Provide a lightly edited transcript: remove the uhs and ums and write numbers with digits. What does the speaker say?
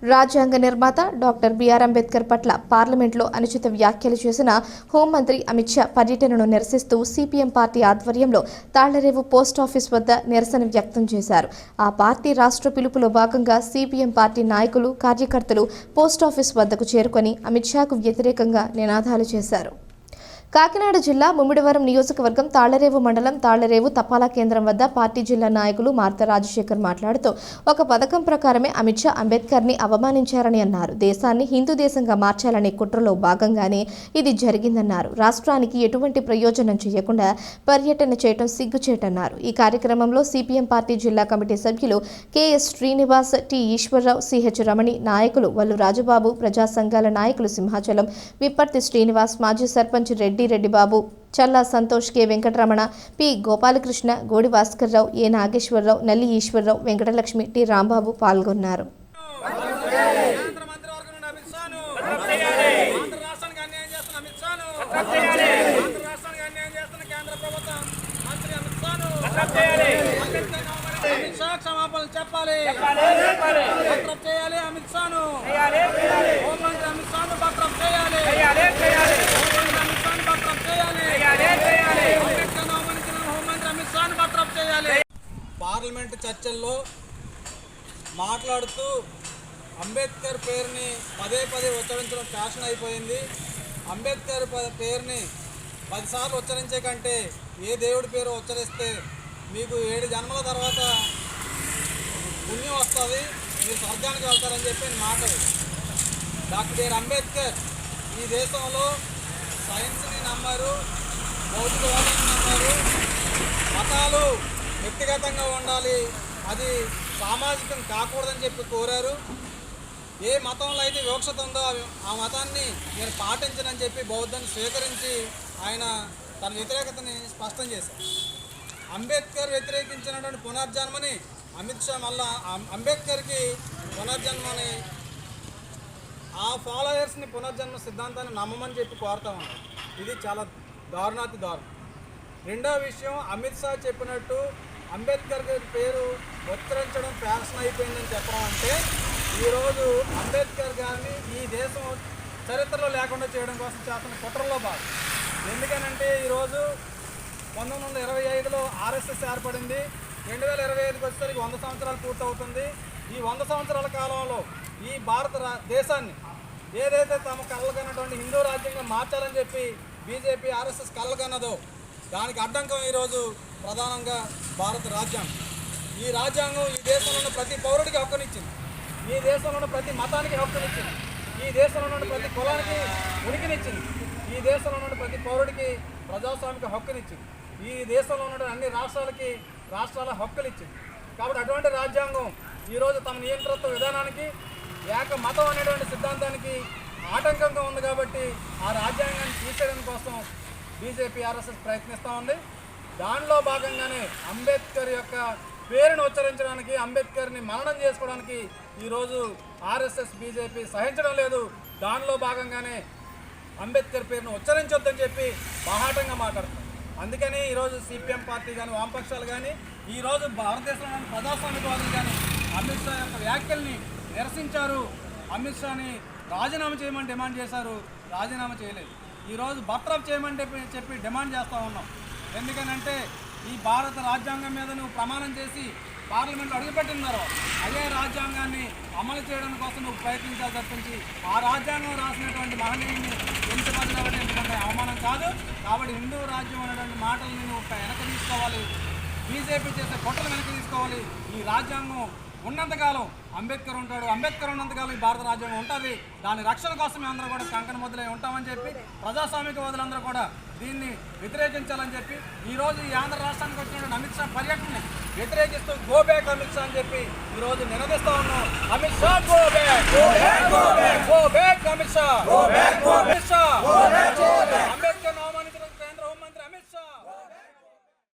రాజ్యాంగ నిర్మాత doctor BR Ambedkar పట్ల పార్లమెంట్లో అనుచిత వ్యాఖ్యలు చేసిన హోంమంత్రి అమిత్ షా పర్యటనను నిరసిస్తూ సిపిఎం పార్టీ ఆధ్వర్యంలో తాళ్లరేవు పోస్టాఫీస్ వద్ద నిరసన వ్యక్తం చేశారు. ఆ పార్టీ రాష్ట్ర పిలుపులో భాగంగా సిపిఎం పార్టీ నాయకులు, కార్యకర్తలు పోస్టాఫీస్ వద్దకు చేరుకొని అమిత్ షాకు వ్యతిరేకంగా నినాదాలు చేశారు. కాకినాడ జిల్లా ముమ్మిడివరం నియోజకవర్గం తాళ్లరేవు మండలం తాళ్లరేవు తపాలా కేంద్రం వద్ద పార్టీ జిల్లా నాయకులు మార్త రాజశేఖర్ మాట్లాడుతూ ఒక పథకం ప్రకారమే అమిత్ షా అంబేద్కర్ని అవమానించారని అన్నారు. దేశాన్ని హిందూ దేశంగా మార్చాలనే కుట్రలో భాగంగానే ఇది జరిగిందన్నారు. రాష్ట్రానికి ఎటువంటి ప్రయోజనం చేయకుండా పర్యటన చేయడం సిగ్గుచేటన్నారు. ఈ కార్యక్రమంలో సిపిఎం పార్టీ జిల్లా కమిటీ సభ్యులు K S Srinivas, T Eswararao, CH రమణి, నాయకులు వల్లు రాజబాబు, ప్రజా సంఘాల నాయకులు సింహాచలం, విప్పర్తి శ్రీనివాస్, మాజీ సర్పంచ్ రెడ్డి బాబు, చల్లా సంతోష్, కె వెంకటరమణ, పి గోపాలకృష్ణ, గోడి భాస్కర్రావు, ఏ నాగేశ్వరరావు, నల్లి ఈశ్వరరావు, వెంకటలక్ష్మి, టి రాంబాబు పాల్గొన్నారు. పార్లమెంట్ చర్చల్లో మాట్లాడుతూ అంబేద్కర్ పేరుని పదే ఉచ్చరించడం ఫ్యాషన్ అయిపోయింది. అంబేద్కర్ పేరుని 10 సార్లు ఉచ్చరించే కంటే ఏ దేవుడి పేరు ఉచ్చరిస్తే మీకు 7 జన్మల తర్వాత పుణ్యం వస్తుంది, మీరు స్వర్గానికి వెళ్తారని చెప్పి మాటలు. డాక్టర్ బిఆర్ అంబేద్కర్ ఈ దేశంలో సైన్స్ని నమ్మారు, భౌతికవాదాన్ని నమ్మారు. మతాలు వ్యక్తిగతంగా ఉండాలి, అది సామాజికం కాకూడదని చెప్పి కోరారు. ఏ మతంలో అయితే వివక్షత ఉందో ఆ మతాన్ని నేను పాటించనని చెప్పి బౌద్ధాన్ని స్వీకరించి ఆయన తన వ్యతిరేకతని స్పష్టం చేశారు. అంబేద్కర్ వ్యతిరేకించినటువంటి పునర్జన్మని అమిత్ షా మళ్ళా అంబేద్కర్కి పునర్జన్మని ఆ ఫాలోయర్స్ని పునర్జన్మ సిద్ధాంతాన్ని నమ్మమని చెప్పి కోరుతా ఉన్నాం. ఇది చాలా దారుణాతి దారుణం. రెండో విషయం, అమిత్ షా చెప్పినట్టు అంబేద్కర్ గారి పేరు ఉచ్చరించడం ఫ్యాషన్ అయిపోయిందని చెప్పడం అంటే ఈరోజు అంబేద్కర్ గారిని ఈ దేశం చరిత్రలో లేకుండా చేయడం కోసం చేస్తున్న కుట్రలో భాగం. ఎందుకనంటే ఈరోజు 1925లో ఆర్ఎస్ఎస్ ఏర్పడింది, 2025కి వచ్చేసరికి 100 సంవత్సరాలు పూర్తవుతుంది. ఈ 100 సంవత్సరాల కాలంలో ఈ భారత దేశాన్ని ఏదైతే తమ కళ్ళకన్నటువంటి హిందూ రాజ్యంగా మార్చాలని చెప్పి బీజేపీ ఆర్ఎస్ఎస్ కళ్ళకన్నదో దానికి అడ్డంకం ఈరోజు ప్రధానంగా భారత రాజ్యాంగం. ఈ రాజ్యాంగం ఈ దేశంలో ఉన్న ప్రతి పౌరుడికి హక్కునిచ్చింది, ఈ దేశంలో ఉన్న ప్రతి మతానికి హక్కునిచ్చింది, ఈ దేశంలో ఉన్న ప్రతి కులానికి ఉనికినిచ్చింది, ఈ దేశంలో ఉన్న ప్రతి పౌరుడికి ప్రజాస్వామిక హక్కునిచ్చింది, ఈ దేశంలో ఉన్న అన్ని రాష్ట్రాల హక్కులు ఇచ్చింది. కాబట్టి అటువంటి రాజ్యాంగం ఈరోజు తమ నియంత్రిత విధానానికి, ఏక మతం అనేటువంటి సిద్ధాంతానికి ఆటంకంగా ఉంది. కాబట్టి ఆ రాజ్యాంగాన్ని తీసేయడం కోసం బీజేపీ ఆర్ఎస్ఎస్ ప్రయత్నిస్తూ ఉంది. దానిలో భాగంగానే అంబేద్కర్ యొక్క పేరును ఉచ్చరించడానికి, అంబేద్కర్ని మననం చేసుకోవడానికి ఈరోజు ఆర్ఎస్ఎస్ బీజేపీ సహించడం లేదు. దానిలో భాగంగానే అంబేద్కర్ పేరును ఉచ్చరించొద్దని చెప్పి బాహాటంగా మాట్లాడుతున్నారు. అందుకని ఈరోజు సిపిఎం పార్టీ కానీ, వామపక్షాలు కానీ, ఈరోజు భారతదేశంలోని ప్రజాస్వామికవాదులు కానీ అమిత్ షా యొక్క వ్యాఖ్యల్ని నిరసించారు. అమిత్ షాని రాజీనామా చేయమని డిమాండ్ చేశారు, రాజీనామా చేయలేదు. ఈరోజు బర్తరఫ్ చేయమని చెప్పి డిమాండ్ చేస్తూ ఉన్నాం. ఎందుకనంటే ఈ భారత రాజ్యాంగం మీద నువ్వు ప్రమాణం చేసి పార్లమెంట్లో అడుగుపెట్టినారో అదే రాజ్యాంగాన్ని అమలు చేయడం కోసం నువ్వు ప్రయత్నించాలి తప్పించి ఆ రాజ్యాంగం రాసినటువంటి మహనీయుని ఎందుకంటే అవమానం కాదు. కాబట్టి హిందూ రాజ్యం అనేటువంటి మాటలని నువ్వు వెనక్కి తీసుకోవాలి, బీజేపీ చేసే కుట్రలు వెనక్కి తీసుకోవాలి. ఈ రాజ్యాంగం ఉన్నంతకాలం అంబేద్కర్ ఉంటాడు, అంబేద్కర్ ఉన్నంతకాలం ఈ భారత రాజ్యాంగం ఉంటుంది. దాని రక్షణ కోసం అందరూ కూడా కంకణ మొదలై ఉంటామని చెప్పి ప్రజాస్వామికవాదులందరూ కూడా దీన్ని వ్యతిరేకించాలని చెప్పి ఈరోజు ఈ ఆంధ్ర రాష్ట్రానికి వచ్చినటువంటి అమిత్ షా పర్యటనని వ్యతిరేకిస్తూ గో బ్యాక్ అమిత్ షా అని చెప్పి ఈరోజు నినదిస్తూ ఉన్నాం. Amit Shah go back, go back, go back, Amit Shah, Amit Shah.